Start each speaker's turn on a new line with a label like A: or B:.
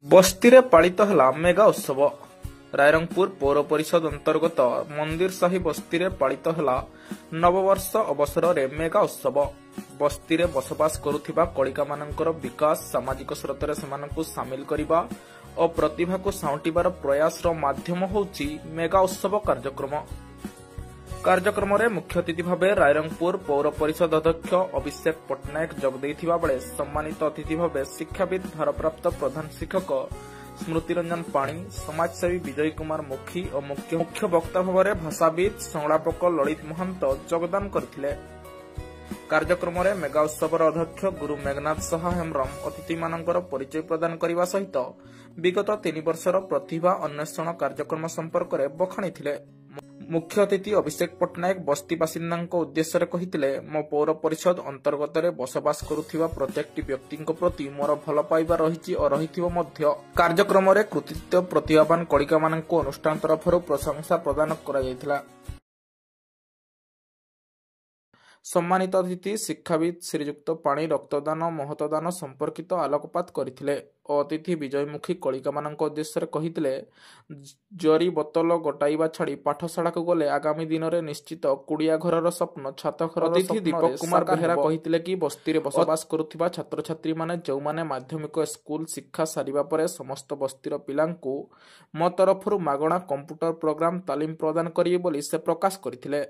A: ବସ୍ତିରେ ପାଳିତ ହେଲା ମେଗା ଉତ୍ସବ। ରାଇରଙ୍ଗପୁର ପୌର ପରିଷଦ ଅନ୍ତର୍ଗତ ମନ୍ଦିର ସାହି ବସ୍ତିରେ ପାଳିତ ହେଲା ନବବର୍ଷ ଅବସରରେ ମେଗା ଉତ୍ସବ। ବସ୍ତିରେ ବସବାସ କରୁଥିବା କଳିକାମାନଙ୍କର ବିକାଶ, ସାମାଜିକ ସ୍ରୋତରେ ସେମାନଙ୍କୁ ସାମିଲ କରିବା ଓ ପ୍ରତିଭାକୁ ସାଉଁଟିବାର ପ୍ରୟାସର ମାଧ୍ୟମ ହେଉଛି ମେଗା ଉତ୍ସବ କାର୍ଯ୍ୟକ୍ରମ। କାର୍ଯ୍ୟକ୍ରମରେ ମୁଖ୍ୟ ଅତିଥି ଭାବେ ରାଇରଙ୍ଗପୁର ପୌର ପରିଷଦ ଅଧ୍ୟକ୍ଷ ଅଭିଷେକ ପଟ୍ଟନାୟକ ଯୋଗ ଦେଇଥିବା ବେଳେ ସମ୍ମାନିତ ଅତିଥି ଭାବେ ଶିକ୍ଷାବିତ୍ ଭାରପ୍ରାପ୍ତ ପ୍ରଧାନ ଶିକ୍ଷକ ସ୍ମୃତିରଞ୍ଜନ ପାଣି, ସମାଜସେବୀ ବିଜୟ କୁମାର ମୁଖୀ ଓ ମୁଖ୍ୟ ବକ୍ତା ଭାବରେ ଭାଷାବିତ୍ ସଂଳାପକ ଲଳିତ ମହାନ୍ତ ଯୋଗଦାନ କରିଥିଲେ। କାର୍ଯ୍ୟକ୍ରମରେ ମେଗା ଉତ୍ସବର ଅଧ୍ୟକ୍ଷ ଗୁରୁ ମେଘନାଥ ସାହା ହେମ୍ରମ ଅତିଥିମାନଙ୍କର ପରିଚୟ ପ୍ରଦାନ କରିବା ସହିତ ବିଗତ 3 ବର୍ଷର ପ୍ରତିଭା ଅନ୍ୱେଷଣ କାର୍ଯ୍ୟକ୍ରମ ସମ୍ପର୍କରେ ବଖାଣିଥିଲେ। ମୁଖ୍ୟ ଅତିଥି ଅଭିଷେକ ପଟ୍ଟନାୟକ ବସ୍ତି ବାସିନ୍ଦାଙ୍କ ଉଦ୍ଦେଶ୍ୟରେ କହିଥିଲେ, ମୋ ପୌର ପରିଷଦ ଅନ୍ତର୍ଗତରେ ବସବାସ କରୁଥିବା ପ୍ରତ୍ୟେକଟି ବ୍ୟକ୍ତିଙ୍କ ପ୍ରତି ମୋର ଭଲ ପାଇବା ରହିଛି ଓ ରହିଥିବ ମଧ୍ୟ। କାର୍ଯ୍ୟକ୍ରମରେ କୃତିତ୍ୱ ପ୍ରତିଭାବାନ କଳିକାମାନଙ୍କୁ ଅନୁଷ୍ଠାନ ତରଫରୁ ପ୍ରଶଂସା ପ୍ରଦାନ କରାଯାଇଥିଲା। ସମ୍ମାନିତ ଅତିଥି ଶିକ୍ଷାବିତ୍ ଶ୍ରୀଯୁକ୍ତ ପାଣି ରକ୍ତଦାନ ମହତଦାନ ସମ୍ପର୍କିତ ଆଲୋକପାତ କରିଥିଲେ ଓ ଅତିଥି ବିଜୟମୁଖୀ କଳିକାମାନଙ୍କ ଉଦ୍ଦେଶ୍ୟରେ କହିଥିଲେ, ଜରି ବୋତଲ ଗୋଟାଇବା ଛାଡ଼ି ପାଠଶାଳାକୁ ଗଲେ ଆଗାମୀ ଦିନରେ ନିଶ୍ଚିତ କୁଡ଼ିଆ ଘରର ସ୍ୱପ୍ନ ଛାତଘରର ଅତିଥି ଦୀପକ କୁମାର ବେହେରା କହିଥିଲେ କି ବସ୍ତିରେ ବସବାସ କରୁଥିବା ଛାତ୍ରଛାତ୍ରୀମାନେ ଯେଉଁମାନେ ମାଧ୍ୟମିକ ସ୍କୁଲ ଶିକ୍ଷା ସାରିବା ପରେ ସମସ୍ତ ବସ୍ତିର ପିଲାଙ୍କୁ ମୋ ତରଫରୁ ମାଗଣା କମ୍ପ୍ୟୁଟର ପ୍ରୋଗ୍ରାମ ତାଲିମ ପ୍ରଦାନ କରିବେ ବୋଲି ସେ ପ୍ରକାଶ କରିଥିଲେ।